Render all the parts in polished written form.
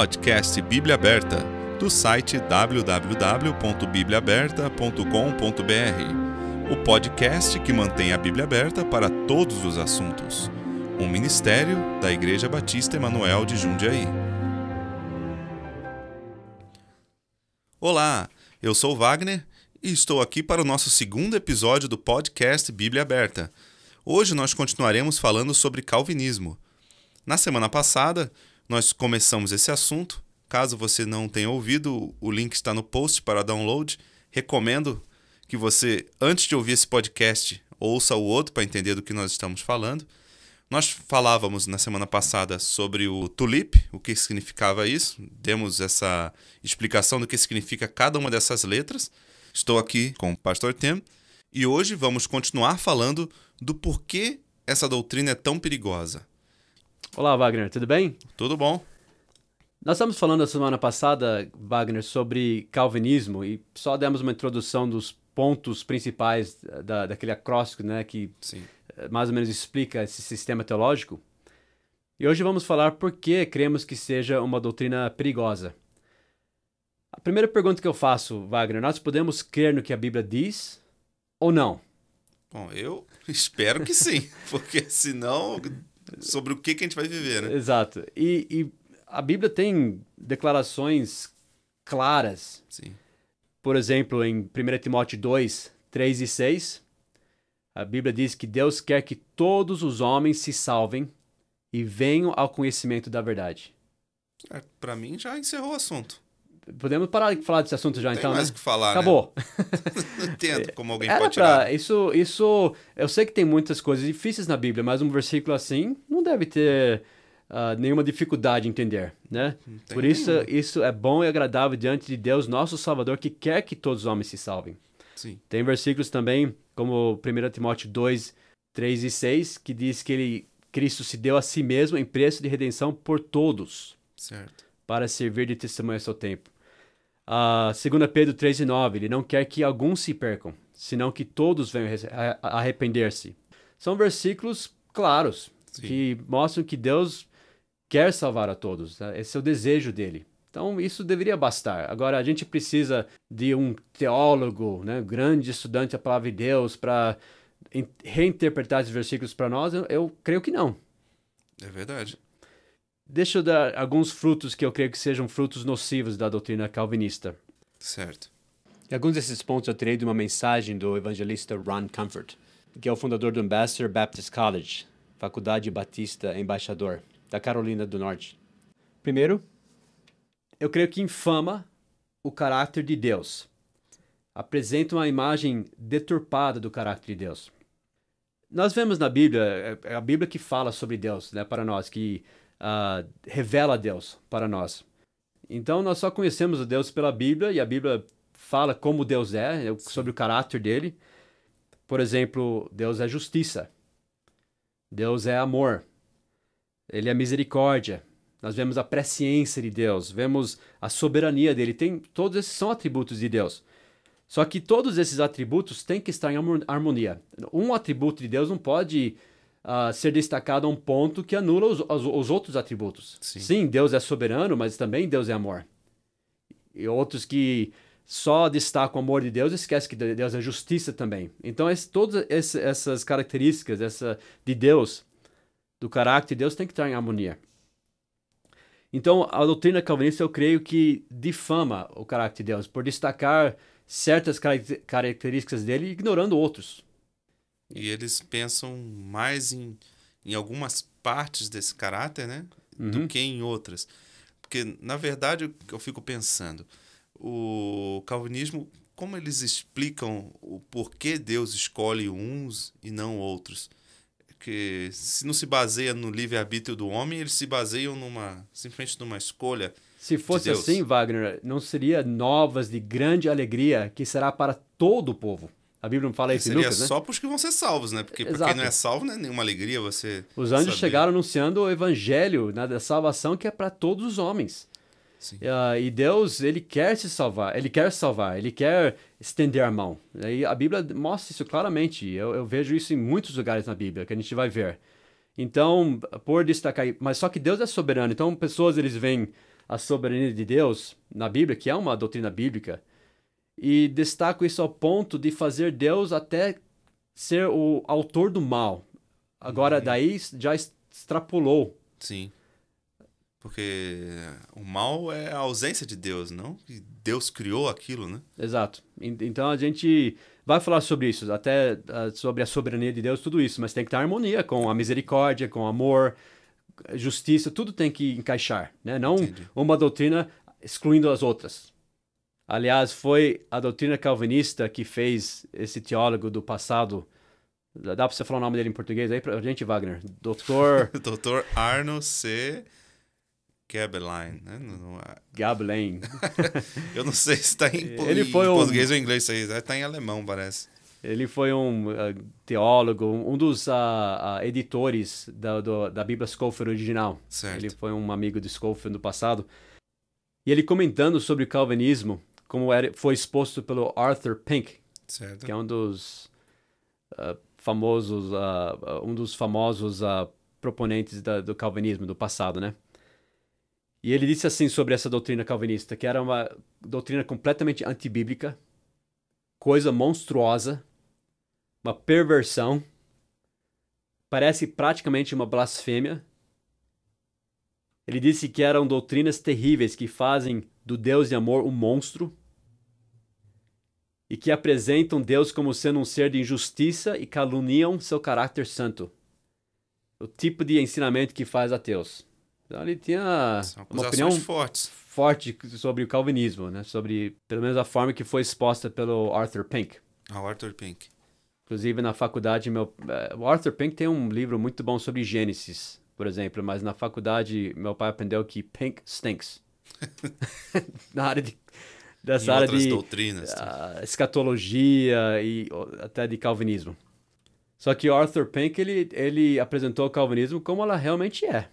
Podcast Bíblia Aberta, do site www.bibliaaberta.com.br. O podcast que mantém a Bíblia aberta para todos os assuntos. Um ministério da Igreja Batista Emanuel de Jundiaí. Olá, eu sou o Wagner e estou aqui para o nosso segundo episódio do podcast Bíblia Aberta. Hoje nós continuaremos falando sobre calvinismo. Na semana passada, nós começamos esse assunto. Caso você não tenha ouvido, o link está no post para download. Recomendo que você, antes de ouvir esse podcast, ouça o outro para entender do que nós estamos falando. Nós falávamos na semana passada sobre o tulip, o que significava isso. Demos essa explicação do que significa cada uma dessas letras. Estou aqui com o pastor Tim e hoje vamos continuar falando do porquê essa doutrina é tão perigosa. Olá, Wagner, tudo bem? Tudo bom? Nós estamos falando na semana passada, Wagner, sobre calvinismo e só demos uma introdução dos pontos principais daquele acróstico, né, que Sim. Mais ou menos explica esse sistema teológico. E hoje vamos falar por que cremos que seja uma doutrina perigosa. A primeira pergunta que eu faço, Wagner, nós podemos crer no que a Bíblia diz ou não? Bom, eu espero que sim, porque senão sobre o que a gente vai viver, né? Exato. E a Bíblia tem declarações claras. Sim. Por exemplo, em 1 Timóteo 2, 3 e 6, a Bíblia diz que Deus quer que todos os homens se salvem e venham ao conhecimento da verdade. Para mim já encerrou o assunto. Podemos parar de falar desse assunto já, Tem então, mais né? o que falar, Acabou. Né? Não entendo como alguém Era pode tirar. Isso, eu sei que tem muitas coisas difíceis na Bíblia, mas um versículo assim não deve ter nenhuma dificuldade em entender, né? Por isso, isso é bom e agradável diante de Deus, nosso Salvador, que quer que todos os homens se salvem. Sim. Tem versículos também, como 1 Timóteo 2, 3 e 6, que diz que Cristo se deu a si mesmo em preço de redenção por todos, Certo. para servir de testemunho ao seu tempo. 2 Pedro 3 e 9, ele não quer que alguns se percam, senão que todos venham a arrepender-se. São versículos claros, Sim. que mostram que Deus quer salvar a todos, né? Esse é o desejo dele. Então, isso deveria bastar. Agora, a gente precisa de um teólogo, né, grande estudante da palavra de Deus, para reinterpretar esses versículos para nós? Eu creio que não. É verdade. Deixa eu dar alguns frutos que eu creio que sejam frutos nocivos da doutrina calvinista. Certo. E alguns desses pontos eu tirei de uma mensagem do evangelista Ron Comfort, que é o fundador do Ambassador Baptist College, Faculdade Batista Embaixador, da Carolina do Norte. Primeiro, eu creio que infama o caráter de Deus. Apresenta uma imagem deturpada do caráter de Deus. Nós vemos na Bíblia, é a Bíblia que fala sobre Deus, né, para nós, que revela Deus para nós. Então, nós só conhecemos o Deus pela Bíblia, e a Bíblia fala como Deus é, sobre o caráter dele. Por exemplo, Deus é justiça. Deus é amor. Ele é misericórdia. Nós vemos a presciência de Deus, vemos a soberania dele. Todos esses são atributos de Deus. Só que todos esses atributos têm que estar em harmonia. Um atributo de Deus não pode ser destacado a um ponto que anula os outros atributos. Sim, Deus é soberano, mas também Deus é amor. E outros que só destacam o amor de Deus esquecem que Deus é justiça também. Então, todas essas características de Deus, do caráter de Deus, tem que estar em harmonia. Então, a doutrina calvinista, eu creio que difama o caráter de Deus por destacar certas características dele, ignorando outros. E eles pensam mais em algumas partes desse caráter, né? Do que em outras. Porque, na verdade, eu fico pensando, o calvinismo, como eles explicam o porquê Deus escolhe uns e não outros? Porque se não se baseia no livre-arbítrio do homem, eles se baseiam simplesmente numa escolha. Se fosse assim, Wagner, não seria novas de grande alegria que será para todo o povo. A Bíblia não fala isso em Lucas, né? Seria só para os que vão ser salvos, né? Porque para quem não é salvo, não é nenhuma alegria você Os anjos saber. chegaram anunciando o evangelho, né, da salvação, que é para todos os homens. Sim. E Deus, ele quer se salvar, ele quer estender a mão. E a Bíblia mostra isso claramente. Eu vejo isso em muitos lugares na Bíblia, que a gente vai ver. Então, por destacar, mas só que Deus é soberano. Então, pessoas, eles veem a soberania de Deus na Bíblia, que é uma doutrina bíblica, e destaco isso ao ponto de fazer Deus até ser o autor do mal. Agora, daí já extrapolou. Sim. Porque o mal é a ausência de Deus, não? Que Deus criou aquilo, né? Exato. Então a gente vai falar sobre isso, até sobre a soberania de Deus, tudo isso, mas tem que ter harmonia com a misericórdia, com o amor, justiça, tudo tem que encaixar, né? Não Entendi. uma doutrina excluindo as outras. Aliás, foi a doutrina calvinista que fez esse teólogo do passado. Dá pra você falar o nome dele em português aí pra gente, Wagner? Doutor Dr. Arnold C. Gablein, né? Gablein. Eu não sei se está em Ele foi português ou em inglês, isso aí está em alemão, parece. Ele foi um teólogo, um dos editores da Bíblia Scofield original. Certo. Ele foi um amigo de Scofield no passado. E ele comentando sobre o calvinismo, como foi exposto pelo Arthur Pink, Certo. que é um dos famosos proponentes do calvinismo do passado, né? E ele disse assim sobre essa doutrina calvinista, que era uma doutrina completamente antibíblica, coisa monstruosa, uma perversão, parece praticamente uma blasfêmia. Ele disse que eram doutrinas terríveis que fazem do Deus de amor um monstro e que apresentam Deus como sendo um ser de injustiça e caluniam seu caráter santo. O tipo de ensinamento que faz ateus. Então ele tinha uma opinião forte sobre o calvinismo, né? Sobre, pelo menos, a forma que foi exposta pelo Arthur Pink. Arthur Pink. Inclusive, na faculdade, o Arthur Pink tem um livro muito bom sobre Gênesis, por exemplo, mas na faculdade meu pai aprendeu que Pink stinks. Na área dessa área de doutrinas, escatologia e até de calvinismo. Só que o Arthur Pink, ele apresentou o calvinismo como ela realmente é.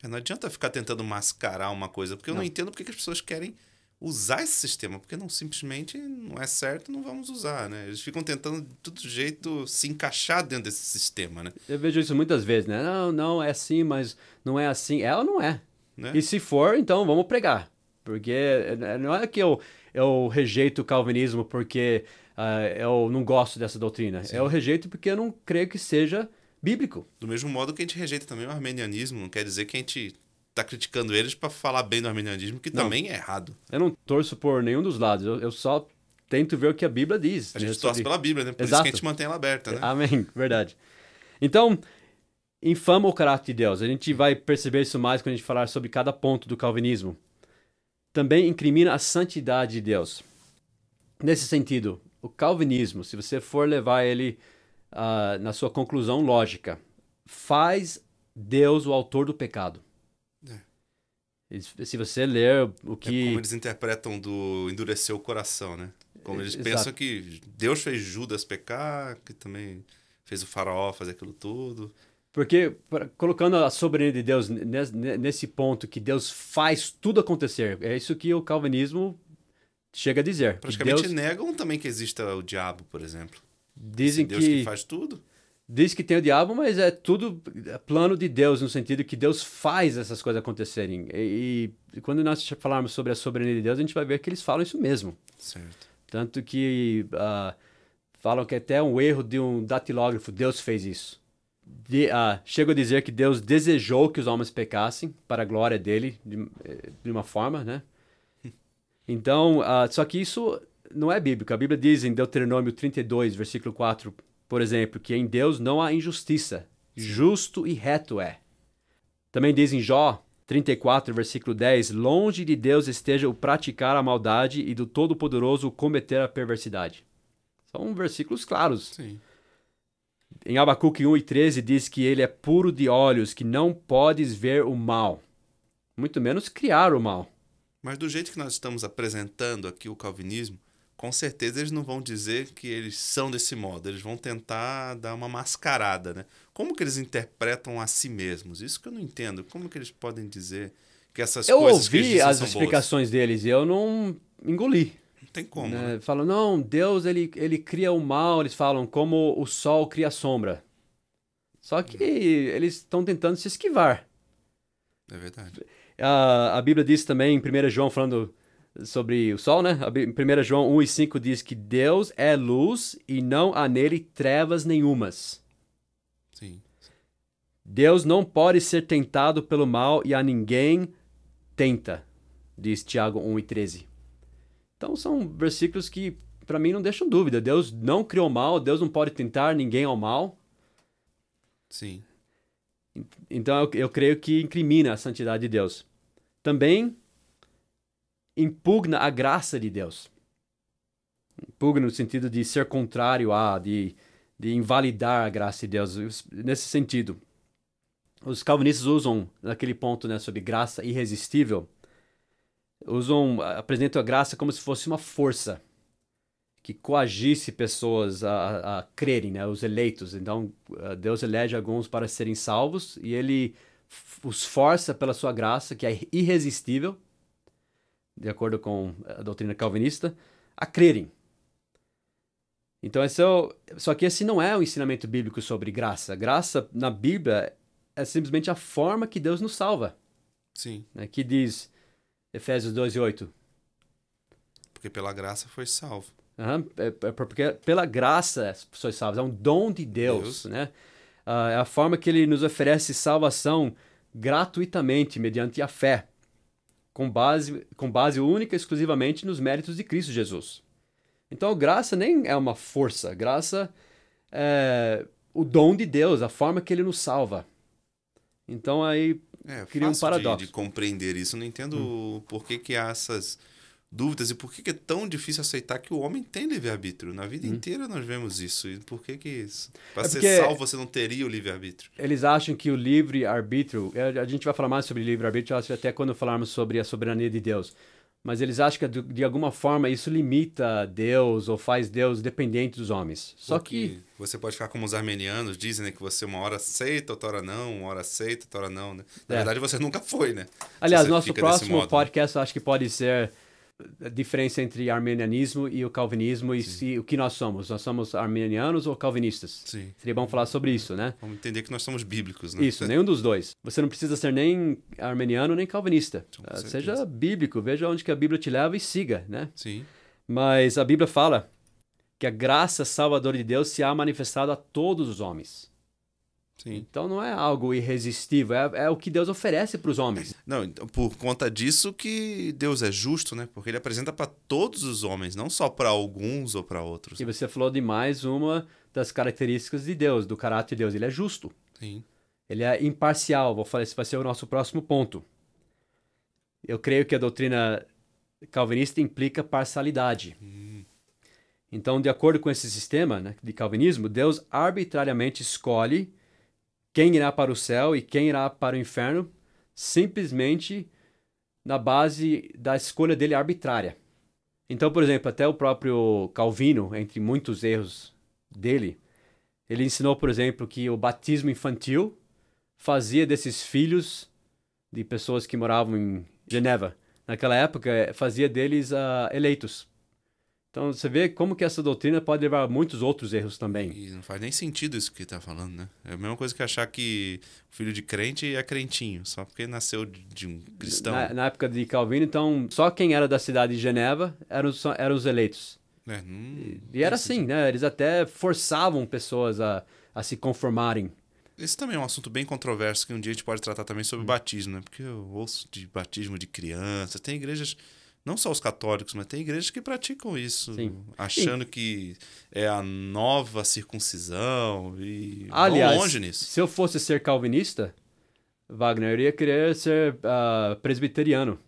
Não adianta ficar tentando mascarar uma coisa, porque eu não entendo porque que as pessoas querem usar esse sistema, porque não simplesmente não é certo, não vamos usar, né? Eles ficam tentando de todo jeito se encaixar dentro desse sistema, né? Eu vejo isso muitas vezes, né? Não é assim, mas não é assim. Ela não é. Né? E se for, então vamos pregar. Porque não é que eu rejeito o calvinismo porque eu não gosto dessa doutrina. Sim. Eu rejeito porque eu não creio que seja bíblico. Do mesmo modo que a gente rejeita também o armenianismo, não quer dizer que a gente está criticando eles para falar bem do armenianismo, que também é errado. Eu não torço por nenhum dos lados, eu só tento ver o que a Bíblia diz. A gente torce pela Bíblia, né? Por Exato. isso que a gente mantém ela aberta, né? Amém, verdade. Então, infama o caráter de Deus. A gente vai perceber isso mais quando a gente falar sobre cada ponto do calvinismo. Também incrimina a santidade de Deus. Nesse sentido, o calvinismo, se você for levar ele na sua conclusão lógica, faz Deus o autor do pecado. Se você ler o que... É como eles interpretam do endurecer o coração, né? Como eles pensam que Deus fez Judas pecar, que também fez o faraó fazer aquilo tudo. Porque, colocando a soberania de Deus nesse ponto que Deus faz tudo acontecer, é isso que o calvinismo chega a dizer. Praticamente Deus... negam também que exista o diabo, por exemplo. Dizem Deus que faz tudo. Diz que tem o diabo, mas é tudo plano de Deus, no sentido que Deus faz essas coisas acontecerem. E quando nós falarmos sobre a soberania de Deus, a gente vai ver que eles falam isso mesmo. Certo. Tanto que falam que até um erro de um datilógrafo, Deus fez isso. Chego a dizer que Deus desejou que os homens pecassem para a glória dele, de uma forma, né? Então, só que isso não é bíblico. A Bíblia diz em Deuteronômio 32, versículo 4, por exemplo, que em Deus não há injustiça, justo e reto é. Também diz em Jó 34, versículo 10, longe de Deus esteja o praticar a maldade e do Todo-Poderoso o cometer a perversidade. São versículos claros. Sim. Em Abacuque 1 e 13 diz que ele é puro de olhos, que não podes ver o mal, muito menos criar o mal. Mas do jeito que nós estamos apresentando aqui o calvinismo, com certeza eles não vão dizer que eles são desse modo, eles vão tentar dar uma mascarada, né? Como que eles interpretam a si mesmos? Isso que eu não entendo. Como que eles podem dizer que essas coisas que eles dizem são boas? Eu ouvi as explicações deles e eu não engoli. Não tem como, né? Falam, não, Deus ele cria o mal, eles falam, como o sol cria a sombra. Só que eles estão tentando se esquivar. É verdade. A Bíblia diz também, em 1 João, falando sobre o sol, né? Em 1 João 1 e 5 diz que Deus é luz e não há nele trevas nenhumas. Sim. Deus não pode ser tentado pelo mal e a ninguém tenta, diz Tiago 1 e 13. Então são versículos que, para mim, não deixam dúvida. Deus não criou mal, Deus não pode tentar ninguém ao mal. Sim. Então eu creio que incrimina a santidade de Deus. Também impugna a graça de Deus. Impugna no sentido de ser contrário de invalidar a graça de Deus. Nesse sentido, os calvinistas usam, naquele ponto, né, sobre graça irresistível, apresentam a graça como se fosse uma força que coagisse pessoas a crerem, né, os eleitos. Então, Deus elege alguns para serem salvos e ele os força pela sua graça, que é irresistível, de acordo com a doutrina calvinista, a crerem. Então, só que esse não é o ensinamento bíblico sobre graça. Graça, na Bíblia, é simplesmente a forma que Deus nos salva. Sim. Né, que diz Efésios 2:8. Porque pela graça foi salvo. Porque pela graça sois salvos, é um dom de Deus. Né? É a forma que ele nos oferece salvação gratuitamente, mediante a fé, com base única e exclusivamente nos méritos de Cristo Jesus. Então, graça nem é uma força, graça é o dom de Deus, a forma que ele nos salva. Então, aí cria um paradoxo. De compreender isso. Eu não entendo por que há essas dúvidas e por que é tão difícil aceitar que o homem tem livre-arbítrio. Na vida inteira nós vemos isso. E por que isso? Para ser salvo você não teria o livre-arbítrio. Eles acham que o livre-arbítrio... A gente vai falar mais sobre livre-arbítrio até quando falarmos sobre a soberania de Deus. Mas eles acham que, de alguma forma, isso limita Deus ou faz Deus dependente dos homens. Só que... Você pode ficar como os armenianos, dizem, né, que você uma hora aceita, outra hora não, uma hora aceita, outra hora não, né? Na verdade, você nunca foi, né? Aliás, nosso próximo podcast eu acho que pode ser a diferença entre armenianismo e o calvinismo e o que nós somos. Nós somos armenianos ou calvinistas? Sim. Seria bom falar sobre isso, né? Vamos entender que nós somos bíblicos, né? Isso, nenhum dos dois. Você não precisa ser nem armeniano nem calvinista. Seja bíblico, veja onde que a Bíblia te leva e siga, né? Sim. Mas a Bíblia fala que a graça salvadora de Deus se há manifestado a todos os homens. Sim. Então não é algo irresistível, é o que Deus oferece para os homens. Não, então, por conta disso que Deus é justo, né? Porque ele apresenta para todos os homens, não só para alguns ou para outros. E você falou de mais uma das características de Deus, do caráter de Deus. Ele é justo. Sim. Ele é imparcial. Vou falar, esse vai ser o nosso próximo ponto. Eu creio que a doutrina calvinista implica parcialidade. Então, de acordo com esse sistema, né, de calvinismo, Deus arbitrariamente escolhe quem irá para o céu e quem irá para o inferno, simplesmente na base da escolha dele arbitrária. Então, por exemplo, até o próprio Calvino, entre muitos erros dele, ele ensinou, por exemplo, que o batismo infantil fazia desses filhos de pessoas que moravam em Geneva, naquela época, fazia deles eleitos. Então, você vê como que essa doutrina pode levar a muitos outros erros também. E não faz nem sentido isso que ele está falando, né? É a mesma coisa que achar que o filho de crente é crentinho, só porque nasceu de um cristão. Na época de Calvino, então, só quem era da cidade de Geneva eram os eleitos. E era assim, né? Eles até forçavam pessoas a se conformarem. Esse também é um assunto bem controverso que um dia a gente pode tratar também sobre batismo, né? Porque eu ouço de batismo de criança, tem igrejas... Não só os católicos, mas tem igrejas que praticam isso, achando que é a nova circuncisão e vão longe nisso. Se eu fosse ser calvinista, Wagner, eu iria querer ser presbiteriano.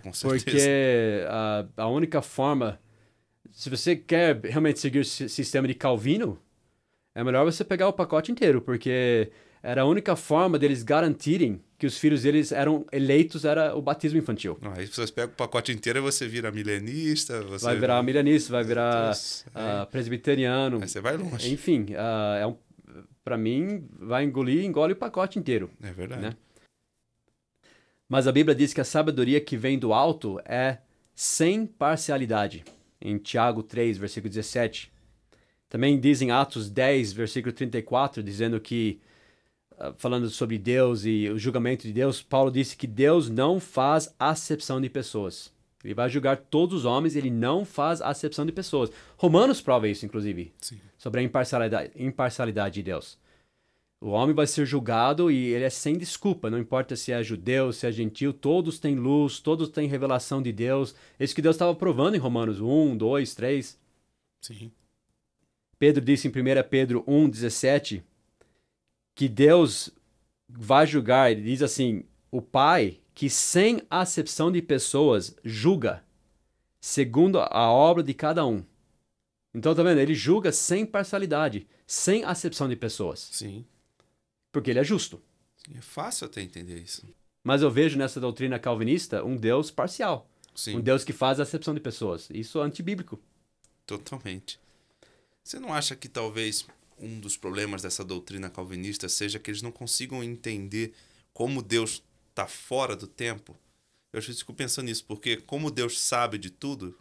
Com certeza. Porque a única forma... Se você quer realmente seguir o sistema de Calvino, é melhor você pegar o pacote inteiro, porque era a única forma deles garantirem que os filhos deles eram eleitos, era o batismo infantil. Aí se você pega o pacote inteiro, você vira milenista. Vai virar milenista, vai virar presbiteriano. Aí você vai longe. Enfim, para mim, engole o pacote inteiro. É verdade. Né? Mas a Bíblia diz que a sabedoria que vem do alto é sem parcialidade. Em Tiago 3, versículo 17. Também diz em Atos 10, versículo 34, dizendo que falando sobre Deus e o julgamento de Deus, Paulo disse que Deus não faz acepção de pessoas. Ele vai julgar todos os homens, ele não faz acepção de pessoas. Romanos prova isso, inclusive, Sim. sobre a imparcialidade de Deus. O homem vai ser julgado e ele é sem desculpa, não importa se é judeu, se é gentil, todos têm luz, todos têm revelação de Deus. É isso que Deus estava provando em Romanos 1, 2, 3. Sim. Pedro disse em 1 Pedro 1,17 que Deus vai julgar, ele diz assim, o Pai que sem acepção de pessoas julga segundo a obra de cada um. Então, tá vendo? Ele julga sem parcialidade, sem acepção de pessoas. Sim. Porque ele é justo. Sim. É fácil até entender isso. Mas eu vejo nessa doutrina calvinista um Deus parcial. Sim. Um Deus que faz acepção de pessoas. Isso é antibíblico. Totalmente. Você não acha que talvez um dos problemas dessa doutrina calvinista seja que eles não consigam entender como Deus está fora do tempo? Eu fico pensando nisso, porque como Deus sabe de tudo,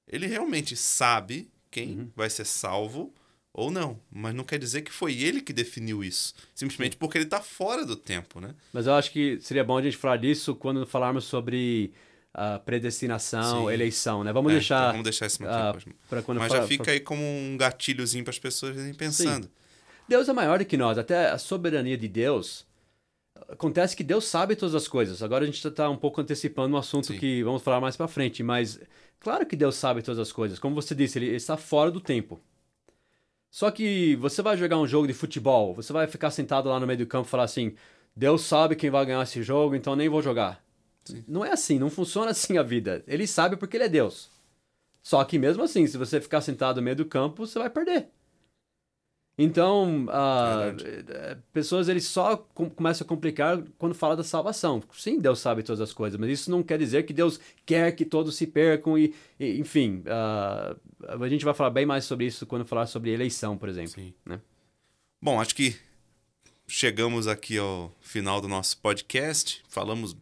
ele realmente sabe quem vai ser salvo ou não. Mas não quer dizer que foi ele que definiu isso. Simplesmente porque ele está fora do tempo, né? Mas eu acho que seria bom a gente falar disso quando falarmos sobre predestinação, Sim. eleição, né? Vamos Então deixar vamos deixar isso para quando mas já fica aí como um gatilhozinho para as pessoas irem pensando. Sim. Deus é maior do que nós. Até a soberania de Deus. Acontece que Deus sabe todas as coisas. Agora a gente está um pouco antecipando um assunto Sim. que vamos falar mais para frente. Mas claro que Deus sabe todas as coisas. Como você disse, ele está fora do tempo. Só que você vai jogar um jogo de futebol, você vai ficar sentado lá no meio do campo e falar assim, Deus sabe quem vai ganhar esse jogo, então nem vou jogar. Sim. Não é assim, não funciona assim a vida. Ele sabe porque ele é Deus. Só que mesmo assim, se você ficar sentado no meio do campo, você vai perder. Então, pessoas eles só começam a complicar quando fala da salvação. Sim, Deus sabe todas as coisas, mas isso não quer dizer que Deus quer que todos se percam enfim, a gente vai falar bem mais sobre isso quando falar sobre eleição, por exemplo. Sim. Né? Bom, acho que chegamos aqui ao final do nosso podcast. Falamos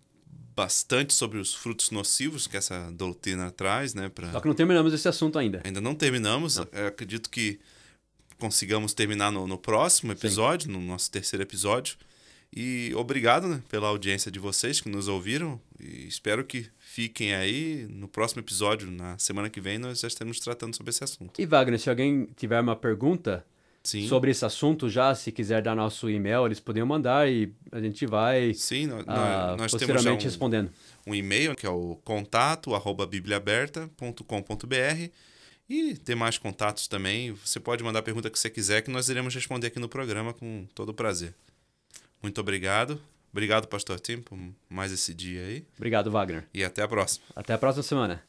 bastante sobre os frutos nocivos que essa doutrina traz, né? Só que não terminamos esse assunto ainda. Ainda não terminamos. Não. Eu acredito que consigamos terminar no próximo episódio, Sim. No nosso terceiro episódio. E obrigado, né, pela audiência de vocês que nos ouviram. E espero que fiquem aí. No próximo episódio, na semana que vem, nós já estaremos tratando sobre esse assunto. E Wagner, se alguém tiver uma pergunta Sim. sobre esse assunto já, se quiser dar nosso e-mail, eles podem mandar e a gente vai Sim, nós temos já respondendo. Um e-mail que é o contato@bibliaaberta.com.br. E tem mais contatos também. Você pode mandar a pergunta que você quiser, que nós iremos responder aqui no programa com todo o prazer. Muito obrigado. Obrigado, Pastor Tim, por mais esse dia aí. Obrigado, Wagner. E até a próxima. Até a próxima semana.